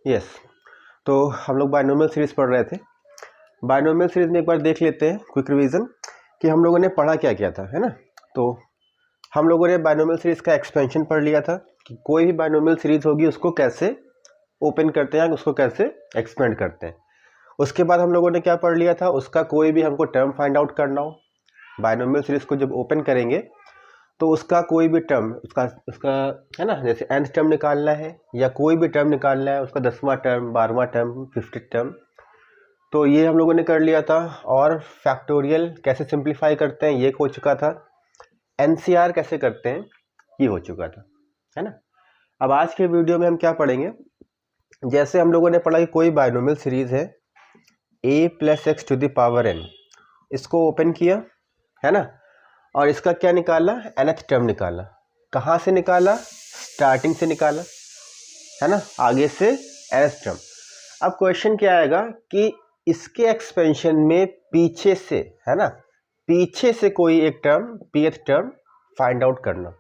Yes, तो हम लोग बायनोमियल सीरीज पढ़ रहे थे। बायनोमियल सीरीज में एक बार देख लेते हैं क्विक रिवीजन कि हम लोगों ने पढ़ा क्या क्या था, है ना। तो हम लोगों ने बायनोमियल सीरीज का एक्सपेंशन पढ़ लिया था कि कोई भी बायनोमियल सीरीज होगी उसको कैसे ओपन करते हैं, उसको कैसे एक्सपेंड करते हैं। उसके बाद हम लोगों ने क्या पढ़ लिया था, उसका कोई भी हमको टर्म फाइंड आउट करना हो, बायनोमियल सीरीज को जब ओपन करेंगे तो उसका कोई भी टर्म उसका उसका है ना, जैसे nth टर्म निकालना है या कोई भी टर्म निकालना है, उसका 10वां टर्म, 12वां टर्म, 50th टर्म, तो ये हम लोगों ने कर लिया था। और फैक्टोरियल कैसे सिंप्लीफाई करते हैं ये हो चुका था। एनसीआर कैसे करते हैं ये हो चुका था, है ना। अब आज के वीडियो में हम क्या पढ़ेंगे, जैसे हम लोगों ने पढ़ा कि कोई बायनोमियल सीरीज है a + x⁴n, इसको ओपन किया, है ना, और इसका क्या निकाला, nth टर्म निकाला। कहाँ से निकाला, स्टार्टिंग से निकाला, है ना, आगे से nth टर्म। अब क्वेश्चन क्या आएगा कि इसके एक्सपेंशन में पीछे से, है ना, पीछे से कोई एक term, pth term find out करना।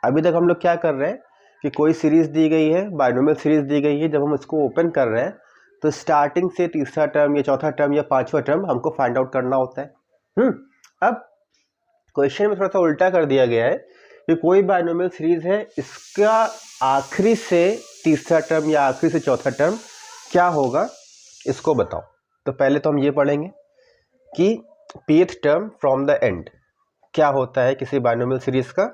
अभी तक हम लोग क्या कर रहे हैं कि कोई सीरीज दी गई है, बायनोमियल सीरीज दी गई है, जब हम इसको ओपन कर रहे हैं तो स्टार्टिंग से तीसरा टर्म या चौथा टर्म या पांचवा टर्म हमको फाइंड आउट करना होता है। अब क्वेश्चन में थोड़ा सा उल्टा कर दिया गया है कि कोई बायनोमियल सीरीज है, इसका आखिरी से तीसरा टर्म या आखिरी से चौथा टर्म क्या होगा इसको बताओ। तो पहले तो हम ये पढ़ेंगे कि pth term from the end क्या होता है किसी बायनोमियल सीरीज का,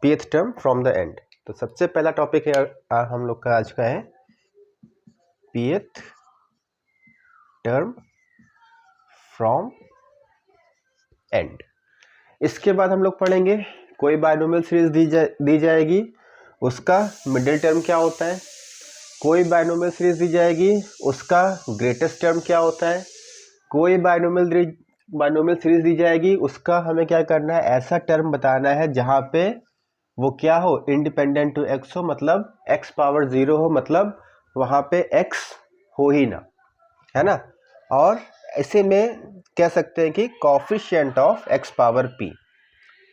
pth term from the end. तो सबसे पहला टॉपिक है हम लोग का आज का है pth टर्म फ्रॉम एंड। इसके बाद हम लोग पढ़ेंगे कोई बायनोमियल सीरीज दी जाएगी, उसका मिडिल टर्म क्या होता है। कोई बायनोमियल सीरीज दी जाएगी, उसका ग्रेटेस्ट टर्म क्या होता है। कोई बायनोमियल सीरीज दी जाएगी, उसका हमें क्या करना है, ऐसा टर्म बताना है जहाँ पे वो क्या हो, इंडिपेंडेंट टू x हो, मतलब x⁻0 हो, मतलब वहाँ पे x हो ही ना, है ना। और ऐसे में कह सकते हैं कि कोफिशिएंट ऑफ x⁻p,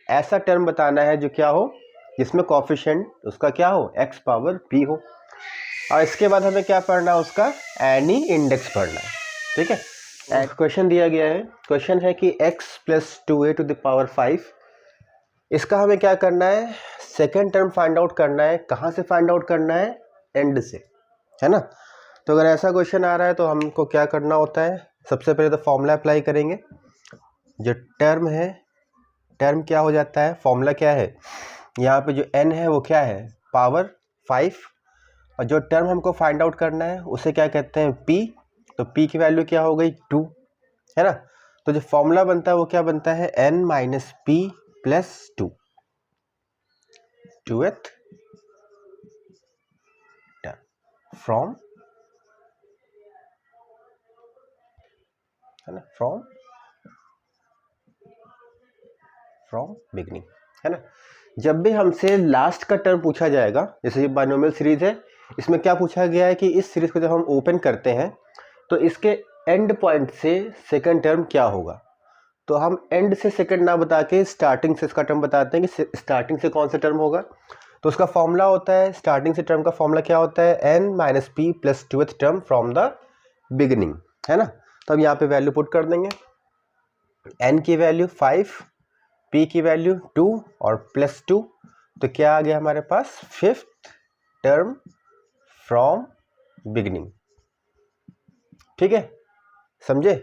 ऐसा टर्म बताना है जो क्या हो, जिसमें कोफिशिएंट उसका क्या हो, x⁻p हो। और इसके बाद हमें क्या पढ़ना है, उसका एनी इंडेक्स पढ़ना है, ठीक है। एक क्वेश्चन दिया गया है, क्वेश्चन है कि x + 2a⁵, इसका हमें क्या करना है, सेकेंड टर्म फाइंड आउट करना है। कहाँ से फाइंड आउट करना है, एंड से, है ना। तो अगर ऐसा क्वेश्चन आ रहा है तो हमको क्या करना होता है, सबसे पहले तो फॉर्मूला अप्लाई करेंगे। जो टर्म है, टर्म क्या हो जाता है, फॉर्मूला क्या है, यहाँ पे जो n है वो क्या है, पावर 5, और जो टर्म हमको फाइंड आउट करना है उसे क्या कहते हैं, p। तो p की वैल्यू क्या हो गई, 2, है ना। तो जो फॉर्मूला बनता है वो क्या बनता है, n - p + 2, 2th term from, है ना, फ्रॉम बिगनिंग, है ना। जब भी हमसे लास्ट का टर्म पूछा जाएगा, जैसे ये बायनोमियल सीरीज है, इसमें क्या पूछा गया है कि इस सीरीज को जब हम ओपन करते हैं तो इसके एंड पॉइंट से सेकंड टर्म क्या होगा। तो हम एंड से सेकंड ना बता के स्टार्टिंग से इसका टर्म बताते हैं कि स्टार्टिंग से कौन सा टर्म होगा। तो उसका फॉर्मूला होता है, स्टार्टिंग से टर्म का फॉर्मूला क्या होता है, n - p + 2th term from the beginning, है ना। तो अब यहाँ पे वैल्यू पुट कर देंगे, n की वैल्यू 5, p की वैल्यू 2 और +2, तो क्या आ गया हमारे पास, 5th टर्म फ्रॉम बिगिनिंग, ठीक है, समझे।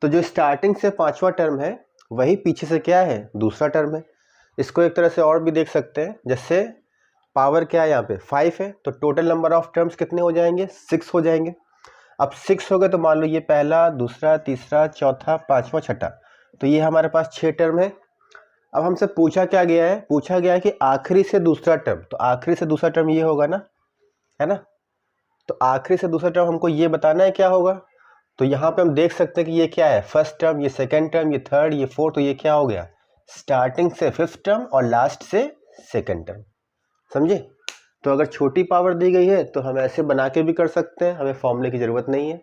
तो जो स्टार्टिंग से पांचवा टर्म है वही पीछे से क्या है, दूसरा टर्म है। इसको एक तरह से और भी देख सकते हैं, जैसे पावर क्या है यहाँ पे 5 है, तो टोटल नंबर ऑफ टर्म्स कितने हो जाएंगे, 6 हो जाएंगे। अब 6 हो गए तो मान लो ये पहला, दूसरा, तीसरा, चौथा, पांचवा, छठा, तो ये हमारे पास 6 टर्म है। अब हमसे पूछा क्या गया है, पूछा गया है कि आखिरी से दूसरा टर्म, तो आखिरी से दूसरा टर्म ये होगा ना, है ना। तो आखिरी से दूसरा टर्म हमको ये बताना है क्या होगा। तो यहाँ पे हम देख सकते हैं कि ये क्या है, फर्स्ट टर्म, ये सेकंड टर्म, ये थर्ड, ये फोर्थ, तो ये क्या हो गया, स्टार्टिंग से 5th टर्म और लास्ट से सेकंड टर्म, समझे। तो अगर छोटी पावर दी गई है तो हम ऐसे बना के भी कर सकते हैं, हमें फॉर्मूले की ज़रूरत नहीं है।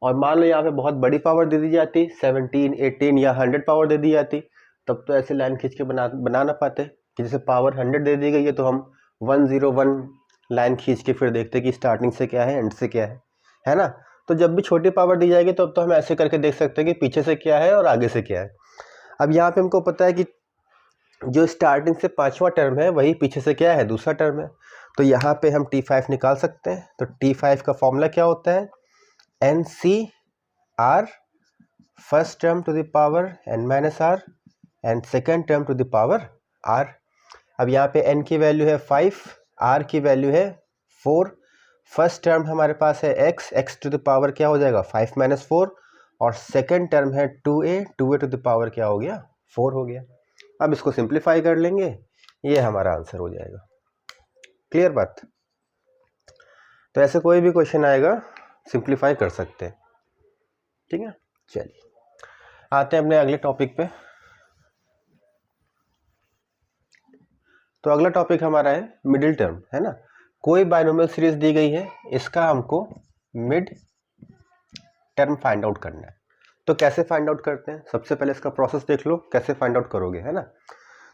और मान लो यहाँ पे बहुत बड़ी पावर दे दी जाती, 17, 18 या 100 पावर दे दी जाती, तब तो ऐसे लाइन खींच के बना ना पाते कि जैसे पावर 100 दे दी गई है तो हम 101 लाइन खींच के फिर देखते कि स्टार्टिंग से क्या है एंड से क्या है ना। तो जब भी छोटी पावर दी जाएगी तो अब तो हम ऐसे करके देख सकते हैं कि पीछे से क्या है और आगे से क्या है। अब यहाँ पे हमको पता है कि जो स्टार्टिंग से 5वां टर्म है वही पीछे से क्या है, दूसरा टर्म है। तो यहाँ पे हम T5 निकाल सकते हैं। तो T5 का फॉर्मूला क्या होता है, NCR first term to the power n-r and second term to the power r। अब यहाँ पे n की वैल्यू है 5, r की वैल्यू है 4। फर्स्ट टर्म हमारे पास है x टू द पावर क्या हो जाएगा 5 - 4, और सेकेंड टर्म है 2a टू द पावर क्या हो गया 4 हो गया। अब इसको सिंप्लीफाई कर लेंगे, ये हमारा आंसर हो जाएगा। क्लियर बात। तो ऐसे कोई भी क्वेश्चन आएगा सिंप्लीफाई कर सकते हैं, ठीक है। चलिए आते हैं अपने अगले टॉपिक पे। तो अगला टॉपिक हमारा है मिडिल टर्म, है ना। कोई बाइनोमियल सीरीज दी गई है, इसका हमको मिड टर्म फाइंड आउट करना है। तो कैसे फाइंड आउट करते हैं, सबसे पहले इसका प्रोसेस देख लो कैसे फाइंड आउट करोगे, है ना।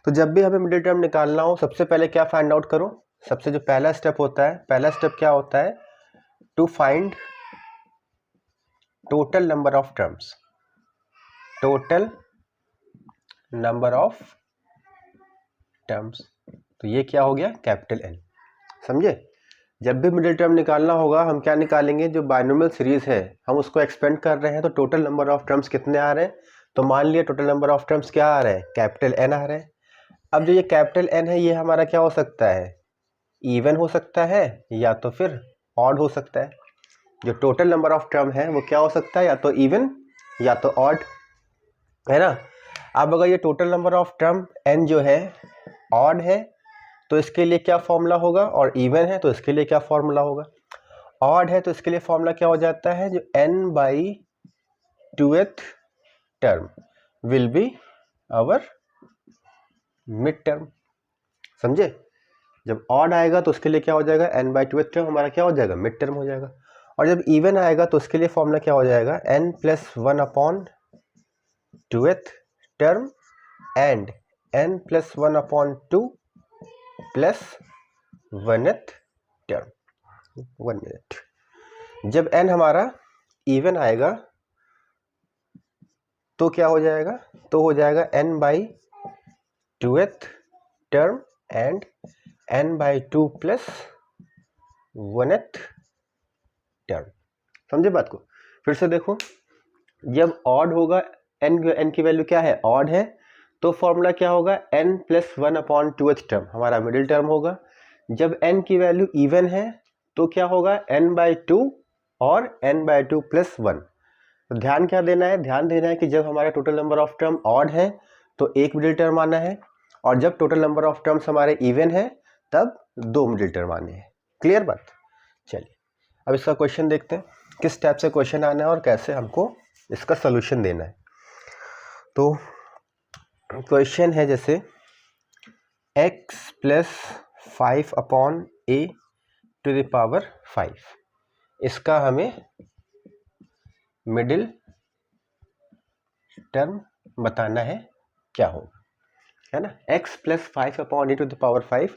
तो जब भी हमें मिडिल टर्म निकालना हो सबसे पहले क्या फाइंड आउट करो, सबसे जो पहला स्टेप होता है, पहला स्टेप क्या होता है, to find total number of terms, total number of terms. तो ये क्या हो गया, कैपिटल N, समझे। जब भी मिडिल टर्म निकालना होगा हम क्या निकालेंगे, जो बाइनोमियल सीरीज है हम उसको एक्सपेंड कर रहे हैं, तो टोटल नंबर ऑफ टर्म्स कितने आ रहे हैं, तो मान लिया टोटल नंबर ऑफ टर्म्स क्या आ रहे हैं, कैपिटल N आ रहे हैं। अब जो ये कैपिटल N है ये हमारा क्या हो सकता है, इवन हो सकता है या तो फिर ऑड हो सकता है। जो टोटल नंबर ऑफ टर्म है वो क्या हो सकता है, या तो इवन या तो ऑड, है ना। अब अगर ये total number of term n जो है ऑड है तो इसके लिए क्या फॉर्मूला होगा, और इवन है तो इसके लिए क्या फॉर्मूला होगा। ऑड है तो इसके लिए फॉर्मूला क्या हो जाता है, जो n/2th term will be our mid term, समझे। जब ऑड आएगा तो उसके लिए क्या हो जाएगा, n/2th टर्म हमारा क्या हो जाएगा, मिड टर्म हो जाएगा। और जब इवन आएगा तो उसके लिए फॉर्मूला क्या हो जाएगा, n+1/2th term and n+1/2 plus 1th term. 1 minute. जब n हमारा इवन आएगा तो क्या हो जाएगा, तो हो जाएगा n/2th term and n/2 plus 1th term. समझे बात को। फिर से देखो, जब ऑड होगा, n की वैल्यू क्या है, ऑड है, तो फॉर्मूला क्या होगा, n+1/2th टर्म हमारा मिडिल टर्म होगा। जब n की वैल्यू इवन है तो क्या होगा, n/2 और n/2 प्लस 1। तो ध्यान क्या देना है, ध्यान देना है कि जब हमारा total number of term odd है तो एक मिडिल टर्म आना है, और जब टोटल नंबर ऑफ टर्म्स हमारे इवन है तब 2 मिडिल टर्म आने हैं। क्लियर बात। चलिए अब इसका क्वेश्चन देखते हैं, किस टाइप से क्वेश्चन आना है और कैसे हमको इसका सोल्यूशन देना है। तो क्वेश्चन है जैसे x + 5/a to the power 5, इसका हमें मिडिल टर्म बताना है क्या होगा, है ना। x + 5/a to the power 5,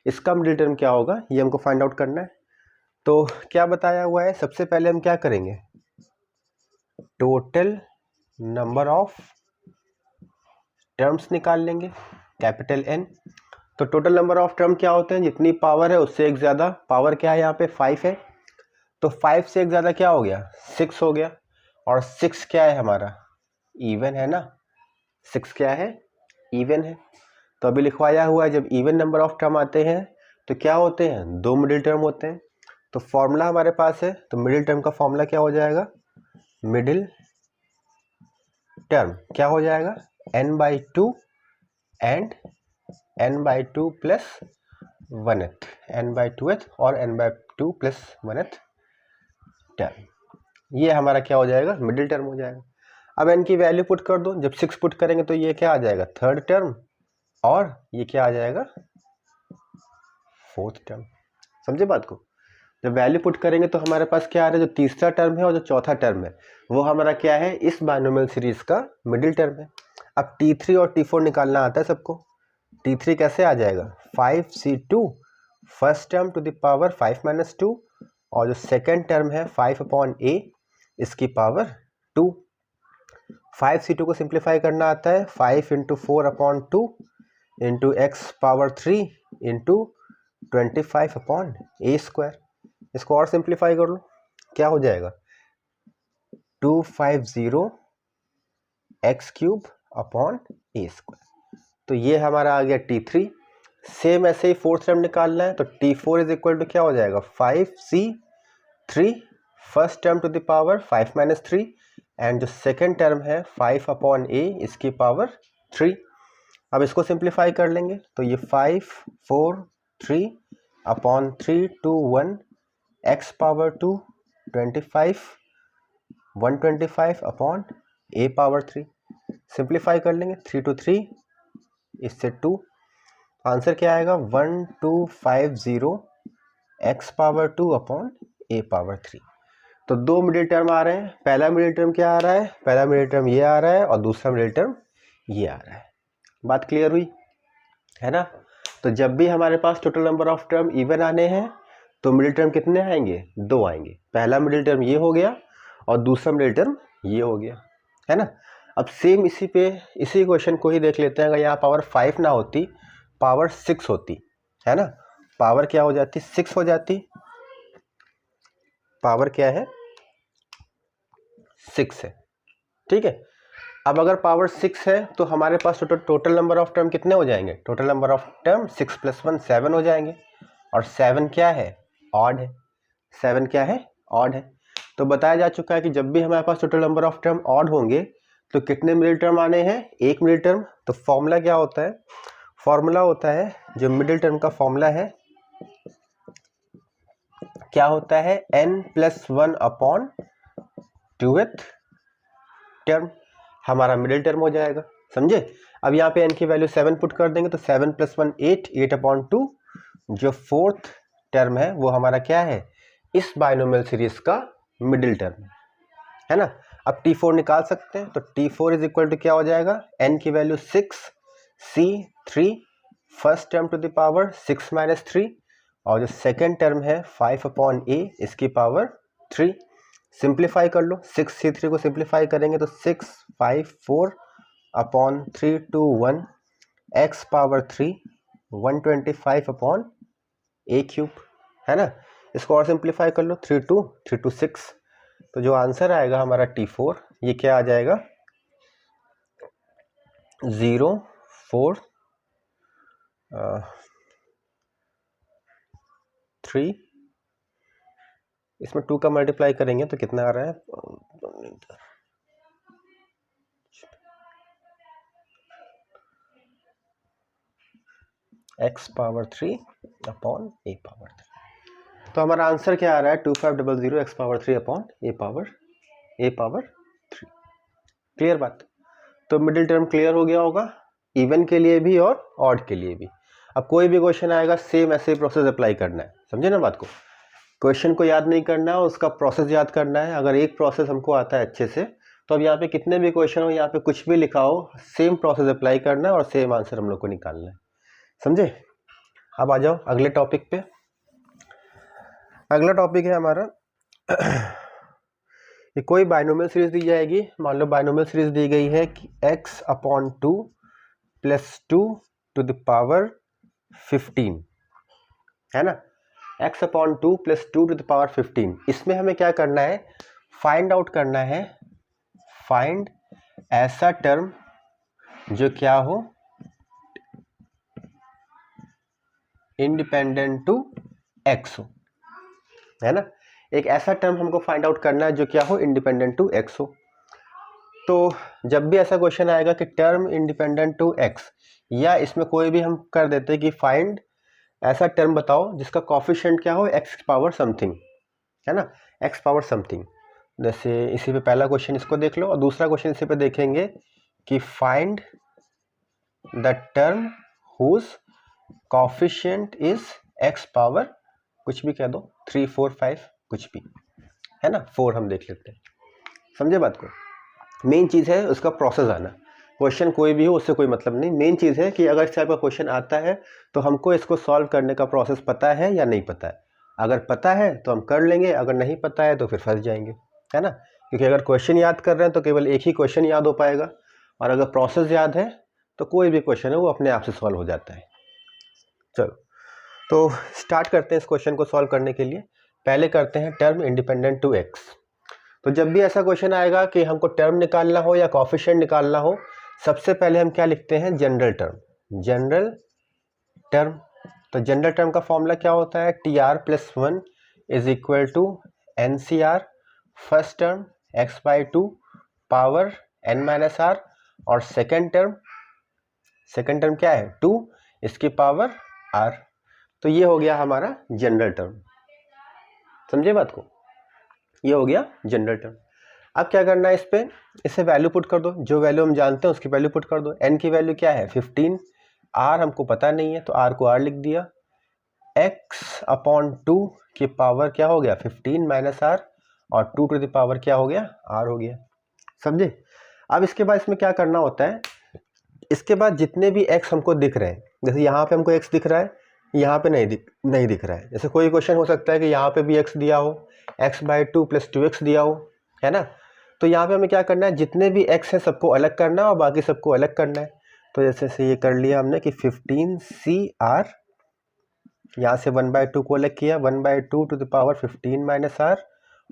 इसका मिडिल टर्म क्या होगा ये हमको फाइंड आउट करना है। तो क्या बताया हुआ है, सबसे पहले हम क्या करेंगे, टोटल नंबर ऑफ टर्म्स निकाल लेंगे, कैपिटल N। तो टोटल नंबर ऑफ टर्म क्या होते हैं, जितनी पावर है उससे एक ज़्यादा, पावर क्या है यहाँ पे 5 है, तो 5 से एक ज़्यादा क्या हो गया, 6 हो गया। और 6 क्या है हमारा, इवन है ना, 6 क्या है, इवन है। तो अभी लिखवाया हुआ है, जब इवन नंबर ऑफ टर्म आते हैं तो क्या होते हैं, 2 मिडिल टर्म होते हैं। तो फॉर्मूला हमारे पास है, तो मिडिल टर्म का फॉर्मूला क्या हो जाएगा, मिडिल टर्म क्या हो जाएगा, n/2 and n/2 plus 1th, n/2th और n/2 प्लस 1th टर्म। ये हमारा क्या हो जाएगा, मिडिल टर्म हो जाएगा। अब n की वैल्यू पुट कर दो, जब 6 पुट करेंगे तो ये क्या आ जाएगा, थर्ड टर्म, और ये क्या आ जाएगा, फोर्थ टर्म। समझे बात को। जब वैल्यू पुट करेंगे तो हमारे पास क्या आ रहा है, जो तीसरा टर्म है और जो चौथा टर्म है वो हमारा क्या है, इस बाइनोमियल सीरीज का मिडिल टर्म है। अब T3 और T4 निकालना आता है सबको। T3 कैसे आ जाएगा, 5c2 first term to the power 5 minus 2 और जो सेकेंड टर्म है 5 अपॉन ए इसकी पावर 2। 5c2 को सिंप्लीफाई करना आता है 5 into 4 upon 2 into x power 3 into 25 upon a square. इसको और सिंप्लीफाई कर लो, क्या हो जाएगा 250 x cube upon a square. तो ये हमारा आ गया T3। सेम ऐसे ही फोर्थ टर्म निकालना है तो T4 इज इक्वल टू क्या हो जाएगा 5c3 first term to the power 5 minus 3 and जो सेकेंड टर्म है 5 अपॉन ए इसकी पावर 3। अब इसको सिंप्लीफाई कर लेंगे तो ये 5 4 3 अपॉन 3 2 1 एक्स पावर 2 25 125 अपॉन ए पावर 3। सिंप्लीफाई कर लेंगे 3 to 3 इससे 2, आंसर क्या आएगा 1250 एक्स पावर 2 अपॉन ए पावर 3। तो दो मिडिल टर्म आ रहे हैं, पहला मिडिल टर्म क्या आ रहा है, पहला मिडिल टर्म ये आ रहा है और दूसरा मिडिल टर्म ये आ रहा है। बात क्लियर हुई है ना। तो जब भी हमारे पास total number of term even आने हैं तो मिडिल टर्म कितने आएंगे, दो आएंगे। पहला मिडिल टर्म ये हो गया और दूसरा मिडिल टर्म ये हो गया, है ना। अब सेम इसी क्वेश्चन को ही देख लेते हैं। अगर यहाँ पावर 5 ना होती, पावर 6 होती, है ना, पावर क्या हो जाती 6 हो जाती, पावर क्या है 6 है, ठीक है। अब अगर पावर 6 है तो हमारे पास टोटल नंबर ऑफ टर्म कितने हो जाएंगे, टोटल नंबर ऑफ टर्म 6 + 1 7 हो जाएंगे और 7 क्या है ऑड है, 7 क्या है ऑड है। तो बताया जा चुका है कि जब भी हमारे पास total number of term odd होंगे तो कितने मिडिल टर्म आने हैं, एक मिडिल टर्म। तो फॉर्मूला क्या होता है, फॉर्मूला होता है जो मिडिल टर्म का फॉर्मूला है क्या होता है n+1 अपॉन 2th टर्म हमारा मिडिल टर्म हो जाएगा, समझे। अब यहाँ पे n की वैल्यू 7 पुट कर देंगे तो 7 + 1 8, 8 अपॉन 2 जो फोर्थ टर्म है वो हमारा क्या है इस बाइनोमियल सीरीज का मिडिल टर्म है ना। अब T4 निकाल सकते हैं तो T4 इज इक्वल टू क्या हो जाएगा, n की value 6 C3 first term to the power 6 minus 3 और जो सेकेंड टर्म है 5 अपॉन ए इसकी पावर 3। सिंप्लीफाई कर लो, 6 C3 को सिंप्लीफाई करेंगे तो 6 5 4 अपॉन 3 2 1 एक्स पावर 3 125 अपॉन ए क्यूब, है ना। इसको और सिंप्लीफाई कर लो 3 2 6। तो जो आंसर आएगा हमारा T4 ये क्या आ जाएगा 0 4 3, इसमें 2 का मल्टीप्लाई करेंगे तो कितना आ रहा है एक्स पावर 3 अपॉन ए पावर 3। तो हमारा आंसर क्या आ रहा है 2500 एक्स पावर 3 अपॉन ए पावर 3। क्लियर बात। तो मिडिल टर्म क्लियर हो गया होगा इवन के लिए भी और ऑड के लिए भी। अब कोई भी क्वेश्चन आएगा सेम ऐसे ही प्रोसेस अप्लाई करना है, समझे ना बात को। क्वेश्चन को याद नहीं करना है, उसका प्रोसेस याद करना है। अगर एक प्रोसेस हमको आता है अच्छे से तो अब यहाँ पे कितने भी क्वेश्चन हो, यहाँ पे कुछ भी लिखा हो, सेम प्रोसेस अप्लाई करना है और सेम आंसर हम लोग को निकालना है, समझे। अब आ जाओ अगले टॉपिक पे। अगला टॉपिक है हमारा कि कोई बाइनोमियल सीरीज दी जाएगी। मान लो बाइनोमियल सीरीज दी गई है कि x upon 2 + 2 to the power 15, है ना। x upon 2 + 2 to the power 15। इसमें हमें क्या करना है, फाइंड आउट करना है, फाइंड ऐसा टर्म जो क्या हो इंडिपेंडेंट टू x हो, है ना। एक ऐसा टर्म हमको फाइंड आउट करना है जो क्या हो इंडिपेंडेंट टू x हो। तो जब भी ऐसा क्वेश्चन आएगा कि टर्म इंडिपेंडेंट टू x, या इसमें कोई भी हम कर देते हैं कि फाइंड ऐसा टर्म बताओ जिसका कॉफिशिएंट क्या हो x पावर समथिंग, है ना, x पावर समथिंग। जैसे इसी पे पहला क्वेश्चन इसको देख लो और दूसरा क्वेश्चन इसी पे देखेंगे कि find the term whose coefficient is x power कुछ भी कह दो 3 4 5 कुछ भी, है ना, 4 हम देख लेते हैं, समझे बात को। मेन चीज़ है उसका प्रोसेस आना। क्वेश्चन कोई भी हो उससे कोई मतलब नहीं, मेन चीज़ है कि अगर इस टाइप का क्वेश्चन आता है तो हमको इसको सॉल्व करने का प्रोसेस पता है या नहीं पता है। अगर पता है तो हम कर लेंगे, अगर नहीं पता है तो फिर फंस जाएंगे, है ना। क्योंकि अगर क्वेश्चन याद कर रहे हैं तो केवल एक ही क्वेश्चन याद हो पाएगा, और अगर प्रोसेस याद है तो कोई भी क्वेश्चन है वो अपने आप से सॉल्व हो जाता है। चलो तो स्टार्ट करते हैं इस क्वेश्चन को सॉल्व करने के लिए। पहले करते हैं टर्म इंडिपेंडेंट टू एक्स। तो जब भी ऐसा क्वेश्चन आएगा कि हमको टर्म निकालना हो या कोएफिशिएंट निकालना हो, सबसे पहले हम क्या लिखते हैं, जनरल टर्म। जनरल टर्म, तो जनरल टर्म का फॉर्मूला क्या होता है, T R plus 1 is equal to N C R, first term X by 2 power N minus are, और सेकेंड टर्म क्या है 2, इसकी पावर आर। तो ये हो गया हमारा जनरल टर्म, समझे बात को, ये हो गया जनरल टर्म। अब क्या करना है, इस पे इसे वैल्यू पुट कर दो, जो वैल्यू हम जानते हैं उसकी वैल्यू पुट कर दो। n की वैल्यू क्या है 15, r हमको पता नहीं है तो r को r लिख दिया, x अपॉन 2 की पावर क्या हो गया 15 माइनस r, और 2 टू द पावर क्या हो गया r हो गया, समझे। अब इसके बाद इसमें क्या करना होता है, इसके बाद जितने भी x हमको दिख रहे हैं, जैसे यहाँ पे हमको x दिख रहा है, यहाँ पे नहीं दिख रहा है। जैसे कोई क्वेश्चन हो सकता है कि यहाँ पे भी x दिया हो, x बाई 2 प्लस 2x दिया हो, है ना। तो यहाँ पे हमें क्या करना है, जितने भी x हैं सबको अलग करना है और बाकी सबको अलग करना है। तो जैसे से ये कर लिया हमने कि 15cr, यहाँ से 1/2 को अलग किया, 1/2 to the power 15 minus are,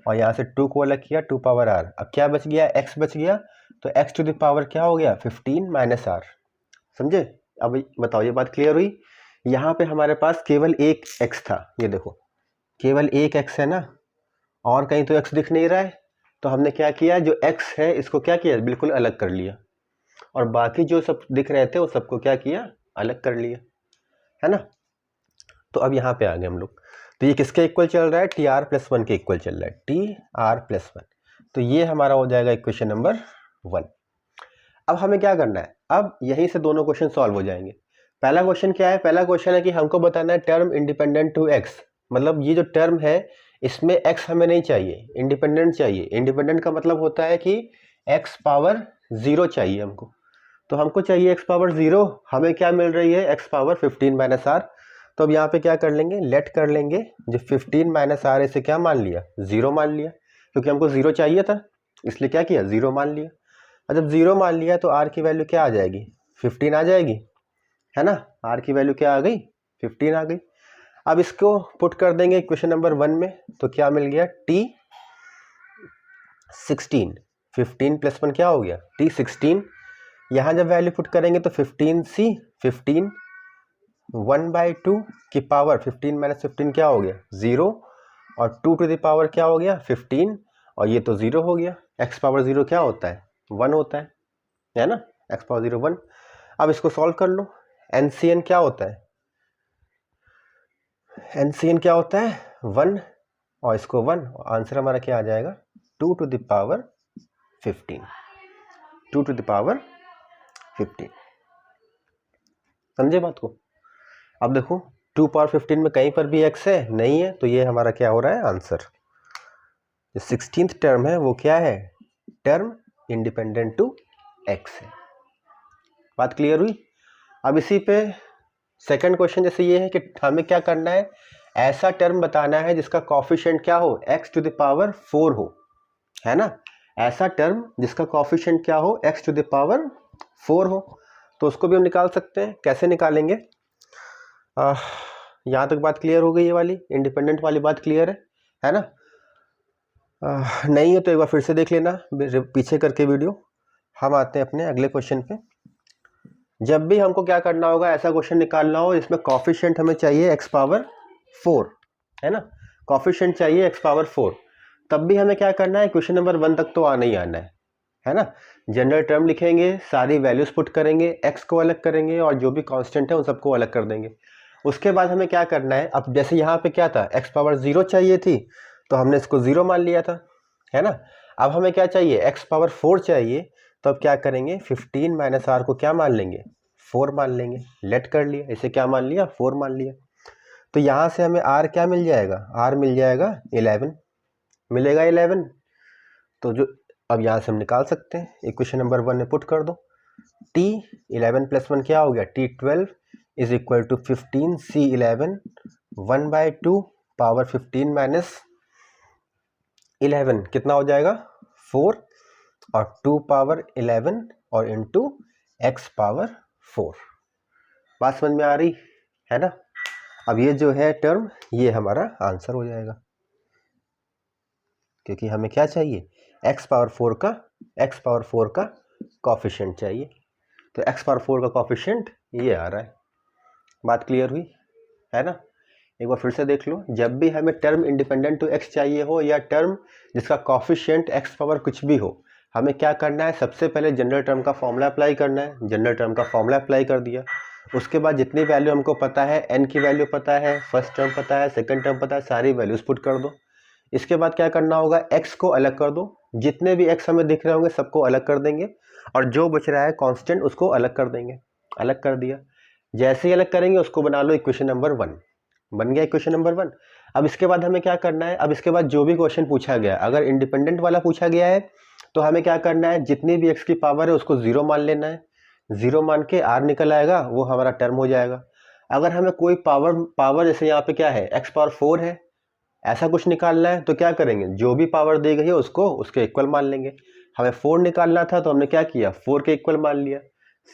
और यहाँ से 2 को अलग किया 2 पावर आर। अब क्या बच गया, x बच गया, तो x टू द पावर क्या हो गया 15 माइनस आर, समझे। अब बताओ ये बात क्लियर हुई। यहाँ पे हमारे पास केवल एक x था, ये देखो केवल एक x है ना, और कहीं तो x दिख नहीं रहा है। तो हमने क्या किया, जो x है इसको क्या किया, बिल्कुल अलग कर लिया, और बाकी जो सब दिख रहे थे वो सबको क्या किया, अलग कर लिया, है ना। तो अब यहाँ पे आ गए हम लोग। तो ये किसके इक्वल चल रहा है, टी आर प्लस 1 के इक्वल चल रहा है, टी आर प्लस 1। तो ये हमारा हो जाएगा इक्वेशन नंबर 1। अब हमें क्या करना है, अब यहीं से दोनों क्वेश्चन सॉल्व हो जाएंगे। पहला क्वेश्चन क्या है, पहला क्वेश्चन है कि हमको बताना है टर्म इंडिपेंडेंट टू एक्स, मतलब ये जो टर्म है इसमें x हमें नहीं चाहिए, इंडिपेंडेंट चाहिए। इंडिपेंडेंट का मतलब होता है कि x पावर 0 चाहिए हमको। तो हमको चाहिए x पावर 0, हमें क्या मिल रही है, x पावर 15 माइनस आर। तो अब यहाँ पे क्या कर लेंगे, लेट कर लेंगे, जो 15 माइनस आर इसे क्या मान लिया, 0 मान लिया, क्योंकि हमको 0 चाहिए था इसलिए क्या किया, 0 मान लिया। और जब 0 मान लिया तो r की वैल्यू क्या आ जाएगी, 15 आ जाएगी, है ना। r की वैल्यू क्या आ गई, 15 आ गई। अब इसको पुट कर देंगे क्वेश्चन नंबर 1 में, तो क्या मिल गया, t 16, 15 प्लस 1 क्या हो गया, t 16। यहाँ जब वैल्यू पुट करेंगे तो 15c 15, 1/2 की पावर 15 माइनस 15 क्या हो गया 0, और 2 टू द पावर क्या हो गया 15, और ये तो 0 हो गया। x पावर 0 क्या होता है, 1 होता है ना, x पावर 0 1। अब इसको सॉल्व कर लो, NCN क्या होता है, NCN क्या होता है 1, और इसको 1, आंसर हमारा क्या आ जाएगा 2 to the power 15, 2 to the power 15, समझे बात को। अब देखो 2 पावर 15 में कहीं पर भी x है नहीं है, तो ये हमारा क्या हो रहा है आंसर। जो 16th टर्म है वो क्या है, टर्म इंडिपेंडेंट टू x है। बात क्लियर हुई। अब इसी पे सेकंड क्वेश्चन जैसे ये है कि हमें क्या करना है, ऐसा टर्म बताना है जिसका कोएफिशिएंट क्या हो, x टू द पावर 4 हो, है ना। ऐसा टर्म जिसका कोएफिशिएंट क्या हो, x टू द पावर 4 हो। तो उसको भी हम निकाल सकते हैं, कैसे निकालेंगे, यहाँ तक बात क्लियर हो गई, ये वाली इंडिपेंडेंट वाली बात क्लियर है ना। नहीं है तो एक बार फिर से देख लेना पीछे करके वीडियो। हम आते हैं अपने अगले क्वेश्चन पे। जब भी हमको क्या करना होगा, ऐसा क्वेश्चन निकालना हो जिसमें कोएफिशिएंट हमें चाहिए x पावर 4, है ना, कोएफिशिएंट चाहिए x पावर 4, तब भी हमें क्या करना है, क्वेश्चन नंबर 1 तक तो आना ही आना है ना। जनरल टर्म लिखेंगे, सारी वैल्यूज पुट करेंगे, x को अलग करेंगे और जो भी कांस्टेंट है उन सबको अलग कर देंगे। उसके बाद हमें क्या करना है, अब जैसे यहाँ पे क्या था, x पावर 0 चाहिए थी तो हमने इसको 0 मान लिया था, है ना। अब हमें क्या चाहिए, x पावर 4 चाहिए, तो अब क्या करेंगे, 15 माइनस आर को क्या मान लेंगे, 4 मान लेंगे। लेट कर लिया, इसे क्या मान लिया, 4 मान लिया। तो यहाँ से हमें r क्या मिल जाएगा, r मिल जाएगा 11, मिलेगा 11। तो जो अब यहाँ से हम निकाल सकते हैं, इक्वेशन नंबर 1 में पुट कर दो, T11 + 1 क्या हो गया, T12 is equal to 15 C11 1/2 power 15 minus 11 कितना हो जाएगा 4 और 2 पावर 11 और इंटू x पावर 4। बात समझ में आ रही है ना। अब ये जो है टर्म ये हमारा आंसर हो जाएगा, क्योंकि हमें क्या चाहिए x पावर 4 का कोफिशिएंट चाहिए। तो x पावर 4 का कोफिशिएंट ये आ रहा है। बात क्लियर हुई है ना। एक बार फिर से देख लो, जब भी हमें टर्म इंडिपेंडेंट टू x चाहिए हो या टर्म जिसका कोफिशिएंट x पावर कुछ भी हो, हमें क्या करना है, सबसे पहले जनरल टर्म का फॉर्मूला अप्लाई करना है। जनरल टर्म का फॉर्मूला अप्लाई कर दिया, उसके बाद जितनी वैल्यू हमको पता है, n की वैल्यू पता है, फर्स्ट टर्म पता है, सेकंड टर्म पता है, सारी वैल्यूज पुट कर दो। इसके बाद क्या करना होगा, x को अलग कर दो, जितने भी x हमें दिख रहे होंगे सबको अलग कर देंगे, और जो बच रहा है कांस्टेंट उसको अलग कर देंगे। अलग कर दिया, जैसे ही अलग करेंगे उसको बना लो इक्वेशन नंबर 1। बन गया इक्वेशन नंबर 1। अब इसके बाद हमें क्या करना है, अब इसके बाद जो भी क्वेश्चन पूछा गया, अगर इंडिपेंडेंट वाला पूछा गया है तो हमें क्या करना है, जितनी भी x की पावर है उसको 0 मान लेना है। 0 मान के r निकल आएगा, वो हमारा टर्म हो जाएगा। अगर हमें कोई पावर जैसे यहाँ पे क्या है x पावर 4 है, ऐसा कुछ निकालना है तो क्या करेंगे, जो भी पावर दी गई है उसको उसके इक्वल मान लेंगे। हमें 4 निकालना था तो हमने क्या किया, 4 के इक्वल मान लिया।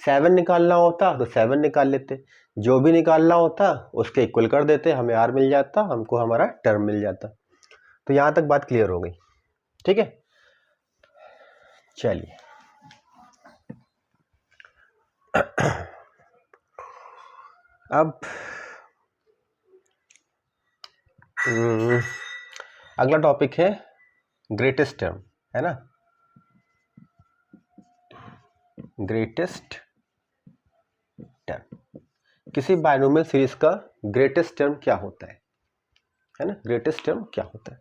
7 निकालना होता तो 7 निकाल लेते, जो भी निकालना होता उसके इक्वल कर देते, हमें r मिल जाता, हमको हमारा टर्म मिल जाता। तो यहाँ तक बात क्लियर हो गई, ठीक है। चलिए अब अगला टॉपिक है ग्रेटेस्ट टर्म, है ना। ग्रेटेस्ट टर्म, किसी बायनोमियल सीरीज का ग्रेटेस्ट टर्म क्या होता है ना। ग्रेटेस्ट टर्म क्या होता है,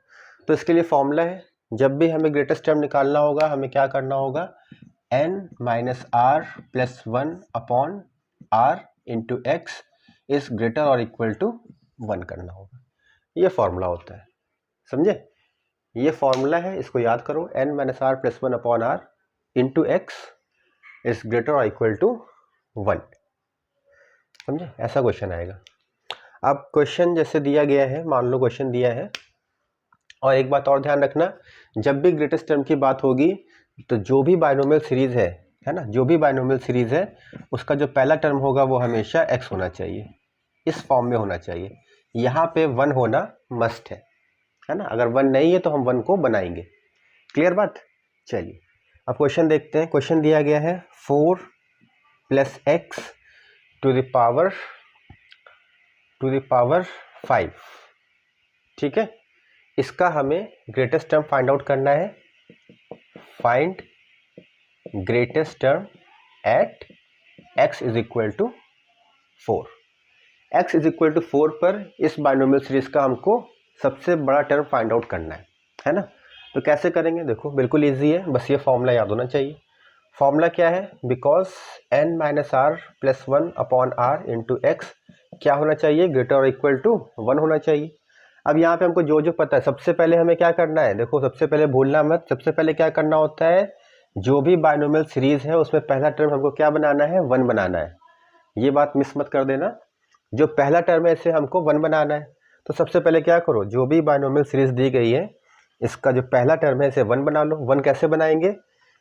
तो इसके लिए फॉर्मूला है, जब भी हमें ग्रेटेस्ट टर्म निकालना होगा हमें क्या करना होगा, n minus R plus 1 upon r into X is greater और इक्वल टू 1 करना होगा। ये फॉर्मूला होता है, समझे। ये फॉर्मूला है, इसको याद करो, n minus R plus 1 upon r into X is greater और इक्वल टू 1, समझे। ऐसा क्वेश्चन आएगा। अब क्वेश्चन जैसे दिया गया है, मान लो क्वेश्चन दिया है, और एक बात और ध्यान रखना, जब भी ग्रेटेस्ट टर्म की बात होगी तो जो भी बायनोमियल सीरीज है ना, जो भी बायनोमियल सीरीज है उसका जो पहला टर्म होगा वो हमेशा x होना चाहिए, इस फॉर्म में होना चाहिए। यहाँ पे 1 होना मस्ट है ना, अगर 1 नहीं है तो हम 1 को बनाएंगे। क्लियर बात। चलिए अब क्वेश्चन देखते हैं। क्वेश्चन दिया गया है 4 + x टू द पावर 5, ठीक है। इसका हमें ग्रेटेस्ट टर्म फाइंड आउट करना है। Find greatest term at x is equal to 4। x is equal to 4 पर इस बायनोमियल सीरीज का हमको सबसे बड़ा टर्म फाइंड आउट करना है ना। तो कैसे करेंगे, देखो बिल्कुल इजी है, बस ये फॉर्मूला याद होना चाहिए। फॉर्मूला क्या है, because n minus R plus 1 upon R into X क्या होना चाहिए, ग्रेटर और इक्वल टू 1 होना चाहिए। अब यहाँ पे हमको जो जो पता है, सबसे पहले हमें क्या करना है, देखो सबसे पहले भूलना मत, सबसे पहले क्या करना होता है, जो भी बायनोमियल सीरीज है उसमें पहला टर्म हमको क्या बनाना है, 1 बनाना है। ये बात मिस मत कर देना, जो पहला टर्म है इसे हमको 1 बनाना है। तो सबसे पहले क्या करो, जो भी बायनोमियल सीरीज दी गई है इसका जो पहला टर्म है इसे 1 बना लो। 1 कैसे बनाएंगे,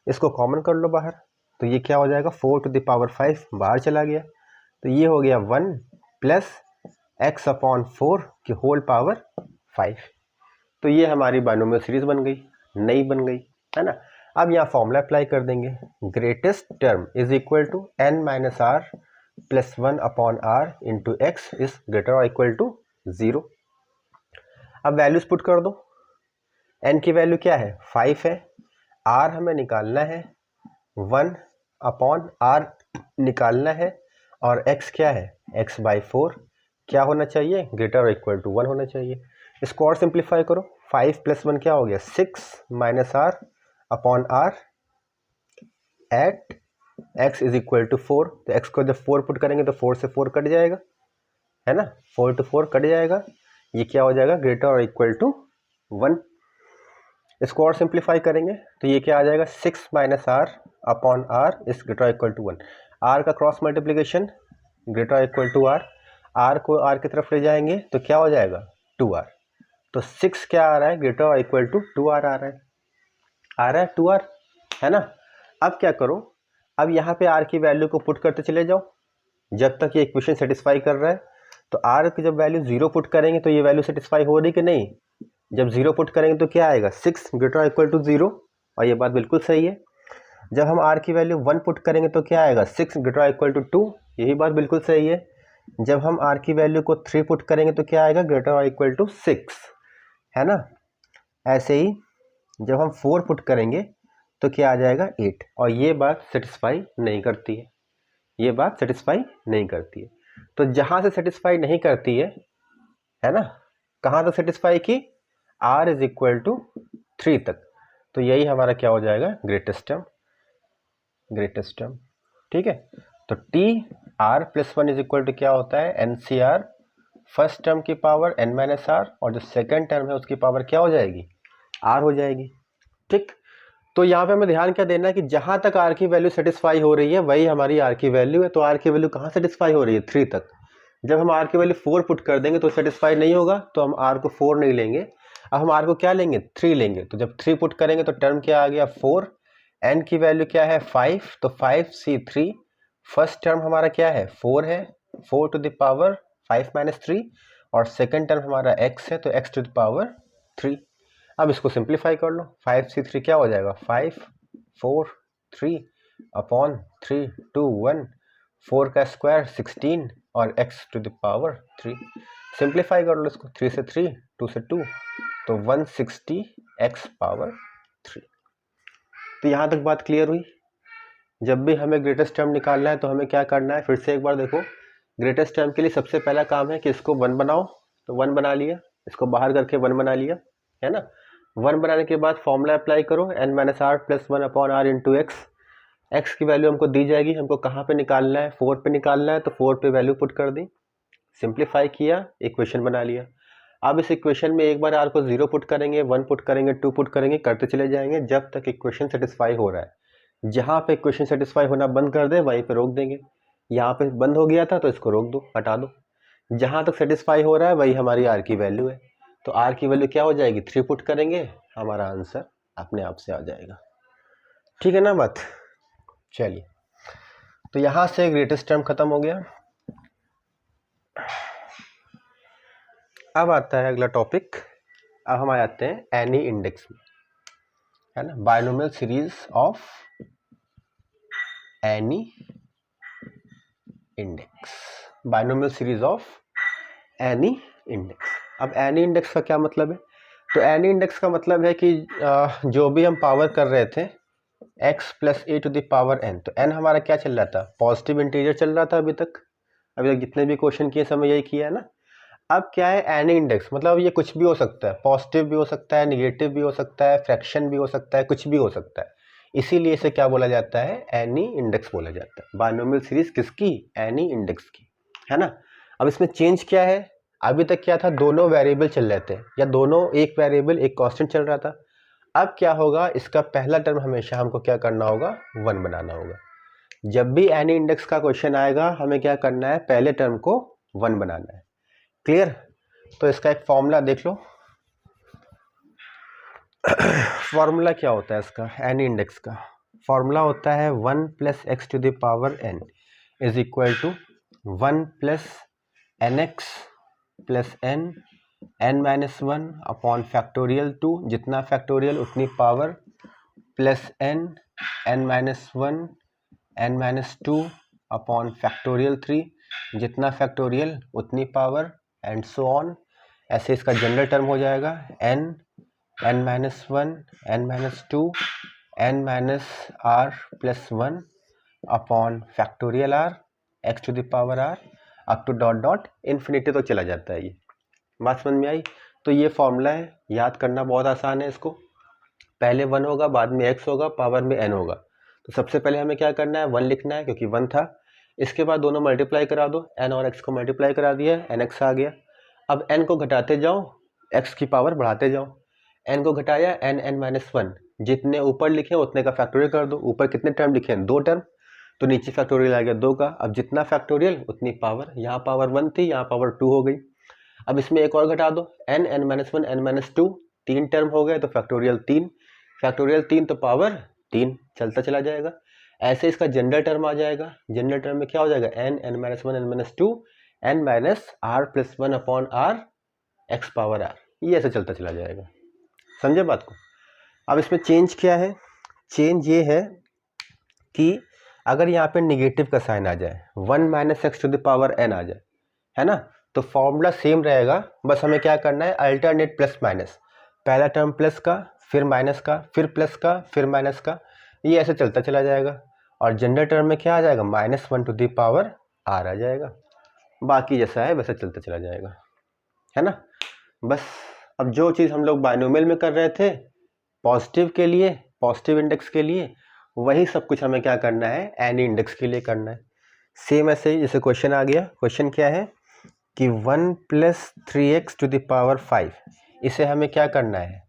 इसको कॉमन कर लो बाहर, तो ये क्या हो जाएगा, 4 टू द पावर 5 बाहर चला गया, तो ये हो गया 1 प्लस x अपॉन 4 की होल पावर 5। तो ये हमारी बायनोमियल सीरीज बन गई, नई बन गई, है ना। अब यहाँ फॉर्मूला अप्लाई कर देंगे, greatest term is equal to n minus R plus 1 upon R into X is greater और इक्वल टू 0। अब वैल्यूज पुट कर दो, n की वैल्यू क्या है, 5 है, r हमें निकालना है 1 अपॉन r निकालना है, और x क्या है, x बाई 4 क्या होना चाहिए, ग्रेटर और इक्वल टू 1 होना चाहिए। इसको और सिंप्लीफाई करो, 5 + 1 क्या हो गया, 6 minus are upon R at x is equal to 4। तो x को जब 4 पुट करेंगे तो 4 से 4 कट जाएगा, है ना, 4 to 4 कट जाएगा, ये क्या हो जाएगा, ग्रेटर और इक्वल टू 1। इसको और सिंप्लीफाई करेंगे तो ये क्या आ जाएगा 6 minus are upon r is greater equal to 1। R का cross multiplication greater equal to r को आर की तरफ ले जाएंगे तो क्या हो जाएगा 2r। तो 6 क्या आ रहा है ग्रेटर इक्वल टू 2r आ रहा है 2r है ना। अब क्या करो, अब यहाँ पे r की वैल्यू को पुट करते चले जाओ जब तक ये इक्वेशन सेटिस्फाई कर रहा है। तो r की जब वैल्यू 0 पुट करेंगे तो ये वैल्यू सेटिस्फाई हो रही कि नहीं, जब 0 पुट करेंगे तो क्या आएगा 6 ग्रेटर इक्वल टू 0, और ये बात बिल्कुल सही है। जब हम r की वैल्यू 1 पुट करेंगे तो क्या आएगा 6 ग्रेटर इक्वल टू 2, यही बात बिल्कुल सही है। जब हम r की वैल्यू को 3 पुट करेंगे तो क्या आएगा ग्रेटर इक्वल टू 6, है ना। ऐसे ही जब हम 4 पुट करेंगे तो क्या आ जाएगा 8, और ये बात सेटिस्फाई नहीं करती है, ये बात सेटिस्फाई नहीं करती है। तो जहाँ से सेटिस्फाई नहीं करती है ना, कहाँ तक सेटिस्फाई की, r इज इक्वल टू 3 तक। तो यही हमारा क्या हो जाएगा ग्रेटेस्ट टर्म, ठीक है। तो T r plus 1 is equal to क्या होता है NCR फर्स्ट टर्म की पावर n माइनस आर, और जो सेकेंड टर्म है उसकी पावर क्या हो जाएगी r हो जाएगी, ठीक। तो यहाँ पे हमें ध्यान क्या देना है कि जहाँ तक r की वैल्यू सेटिस्फाई हो रही है वही हमारी r की वैल्यू है। तो r की वैल्यू कहाँ सेटिस्फाई हो रही है 3 तक। जब हम r की वैल्यू 4 पुट कर देंगे तो सेटिस्फाई नहीं होगा, तो हम r को 4 नहीं लेंगे, अब हम r को क्या लेंगे 3 लेंगे। तो जब 3 पुट करेंगे तो टर्म क्या आ गया 4, n की वैल्यू क्या है 5, तो 5c3 फर्स्ट टर्म हमारा क्या है 4 है, 4 टू द पावर 5 माइनस 3, और सेकेंड टर्म हमारा x है तो x टू द पावर 3। अब इसको सिंप्लीफाई कर लो, 5c3 क्या हो जाएगा 5 4 3 अपॉन 3 2 1, 4 का स्क्वायर 16 और x to the power 3। Simplify कर लो इसको, 3 से 3 2 से 2, तो 160 x पावर 3। तो यहाँ तक बात क्लियर हुई। जब भी हमें ग्रेटेस्ट टर्म निकालना है तो हमें क्या करना है, फिर से एक बार देखो, ग्रेटेस्ट टर्म के लिए सबसे पहला काम है कि इसको 1 बनाओ। तो 1 बना लिया, इसको बाहर करके 1 बना लिया, है ना। 1 बनाने के बाद फॉर्मूला अप्लाई करो n minus R plus 1 upon R into X. X की वैल्यू हमको दी जाएगी, हमको कहाँ पे निकालना है 4 पे निकालना है, तो 4 पे वैल्यू पुट कर दी, सिंप्लीफाई किया, इक्वेशन बना लिया। अब इस इक्वेशन में एक बार आर को 0 पुट करेंगे, 1 पुट करेंगे, 2 पुट करेंगे, करते चले जाएंगे जब तक इक्वेशन सेटिस्फाई हो रहा है। जहाँ पे इक्वेशन सेटिस्फाई होना बंद कर दे वहीं पे रोक देंगे। यहाँ पे बंद हो गया था तो इसको रोक दो, हटा दो। जहाँ तक सेटिस्फाई हो रहा है वही हमारी आर की वैल्यू है। तो आर की वैल्यू क्या हो जाएगी 3 पुट करेंगे, हमारा आंसर अपने आप से आ जाएगा, ठीक है ना बात। चलिए, तो यहाँ से ग्रेटेस्ट टर्म खत्म हो गया। अब आता है अगला टॉपिक, अब हम आ जाते हैं एनी इंडेक्स में, है ना। Binomial series of any index, binomial series of any index. अब एनी इंडेक्स का क्या मतलब है, तो एनी इंडेक्स का मतलब है कि जो भी हम पावर कर रहे थे x plus A to the power n, तो n हमारा क्या चल रहा था पॉजिटिव इंटीजर चल रहा था अभी तक जितने भी क्वेश्चन किए सब में यही किया है ना। अब क्या है एनी इंडेक्स, मतलब ये कुछ भी हो सकता है, पॉजिटिव भी हो सकता है, निगेटिव भी हो सकता है, फ्रैक्शन भी हो सकता है, कुछ भी हो सकता है। इसीलिए इसे क्या बोला जाता है एनी इंडेक्स बोला जाता है। बायनोमियल सीरीज किसकी, एनी इंडेक्स की, है ना। अब इसमें चेंज क्या है, अभी तक क्या था दोनों वेरिएबल चल रहे थे, या दोनों एक वेरिएबल एक कांस्टेंट चल रहा था। अब क्या होगा, इसका पहला टर्म हमेशा हमको क्या करना होगा 1 बनाना होगा। जब भी एनी इंडेक्स का क्वेश्चन आएगा हमें क्या करना है, पहले टर्म को 1 बनाना है, क्लियर। तो इसका एक फॉर्मूला देख लो। फॉर्मूला क्या होता है इसका, एनी इंडेक्स का फॉर्मूला होता है 1 plus X to the power n is equal to 1 plus N X plus n minus 1 upon factorial 2, जितना फैक्टोरियल उतनी power, plus n minus 1 n minus 2 upon factorial 3, जितना फैक्टोरियल उतनी पावर, एंड सो ऑन। ऐसे इसका general term हो जाएगा n minus 1 n minus 2 n minus r plus 1 upon factorial r x to the power r up to dot dot infinity तो चला जाता है। ये बात समझ में आई। तो ये फॉर्मूला है, याद करना बहुत आसान है। इसको पहले 1 होगा, बाद में x होगा, पावर में n होगा। तो सबसे पहले हमें क्या करना है 1 लिखना है क्योंकि 1 था। इसके बाद दोनों मल्टीप्लाई करा दो, n और x को मल्टीप्लाई करा दिया, nx आ गया। अब n को घटाते जाओ, x की पावर बढ़ाते जाओ, n को घटाया n(n-1), जितने ऊपर लिखे उतने का फैक्टोरियल कर दो। ऊपर कितने टर्म लिखे हैं? 2 टर्म, तो नीचे फैक्टोरियल आ गया 2 का। अब जितना फैक्टोरियल उतनी पावर, यहाँ पावर 1 थी, यहाँ पावर 2 हो गई। अब इसमें एक और घटा दो, n(n-1), n-2, 3 टर्म हो गए तो फैक्टोरियल 3, फैक्टोरियल 3 तो पावर 3 चलता चला जाएगा। ऐसे इसका जनरल टर्म आ जाएगा। जनरल टर्म में क्या हो जाएगा? n(n-1), n-2, n minus r plus 1 upon r x power r, ये ऐसे चलता चला जाएगा। समझे बात को? अब इसमें चेंज क्या है? चेंज ये है कि अगर यहाँ पे निगेटिव का साइन आ जाए, 1 minus X to the power n आ जाए, है ना, तो फॉर्मूला सेम रहेगा। बस हमें क्या करना है? अल्टरनेट प्लस माइनस, पहला टर्म प्लस का, फिर माइनस का, फिर प्लस का, फिर माइनस का, ये ऐसे चलता चला जाएगा। और जनरल टर्म में क्या आ जाएगा? -1 टू द पावर r आ जाएगा। बाकी जैसा है वैसे चलता चला जाएगा, है ना। बस अब जो चीज़ हम लोग बाइनोमियल में कर रहे थे पॉजिटिव के लिए, पॉजिटिव इंडेक्स के लिए, वही सब कुछ हमें क्या करना है? एनी इंडेक्स के लिए करना है। सेम ऐसे ही जैसे क्वेश्चन आ गया। क्वेश्चन क्या है कि 1 + 3x टू द पावर 5, इसे हमें क्या करना है?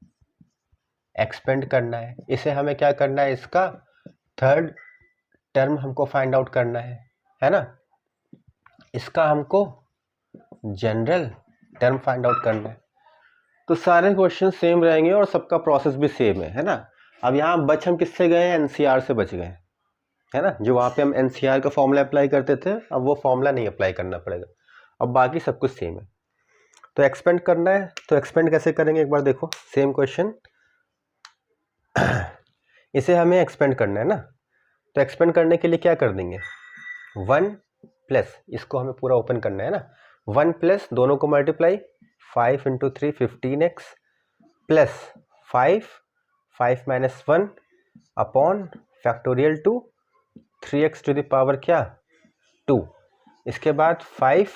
एक्सपेंड करना है। इसे हमें क्या करना है? इसका थर्ड टर्म हमको फाइंड आउट करना है ना। इसका हमको जनरल टर्म फाइंड आउट करना है। तो सारे क्वेश्चन सेम रहेंगे और सबका प्रोसेस भी सेम है ना। अब यहाँ बच हम किससे गए? एनसीआर से बच गए, है ना। जो वहाँ पे हम एनसीआर का फॉर्मूला अप्लाई करते थे, अब वो फॉर्मूला नहीं अप्लाई करना पड़ेगा। अब बाकी सब कुछ सेम है। तो एक्सपेंड करना है, तो एक्सपेंड कैसे करेंगे एक बार देखो। सेम क्वेश्चन, इसे हमें एक्सपेंड करना है ना। तो एक्सपेंड करने के लिए क्या कर देंगे? 1 प्लस, इसको हमें पूरा ओपन करना है ना। 1 प्लस दोनों को multiply, 5 × 3 15x plus 5 minus 1 upon factorial 2 3x to the power क्या? 2। इसके बाद 5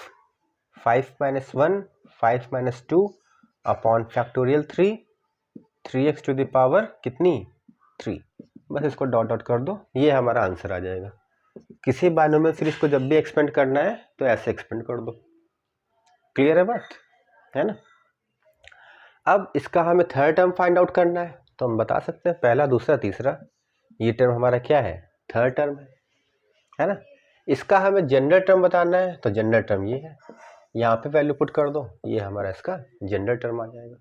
minus 1 5 minus 2 upon factorial 3x to the power कितनी? 3। बस इसको डॉट डॉट कर दो, ये हमारा आंसर आ जाएगा। किसी बाइनोमियल सीरीज को जब भी एक्सपेंड करना है तो ऐसे एक्सपेंड कर दो। क्लियर है बात, है ना। अब इसका हमें थर्ड टर्म फाइंड आउट करना है, तो हम बता सकते हैं पहला, दूसरा, तीसरा, ये टर्म हमारा क्या है? थर्ड टर्म है ना। इसका हमें जनरल टर्म बताना है, तो जनरल टर्म ये है, यहाँ पे वैल्यू पुट कर दो, ये हमारा इसका जनरल टर्म आ जाएगा।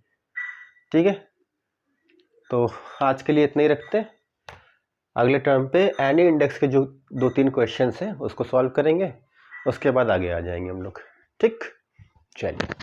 ठीक है, तो आज के लिए इतना ही रखते हैं। अगले टर्म पे एनी इंडेक्स के जो 2-3 क्वेश्चंस हैं उसको सॉल्व करेंगे, उसके बाद आगे आ जाएंगे हम लोग। ठीक, चलिए।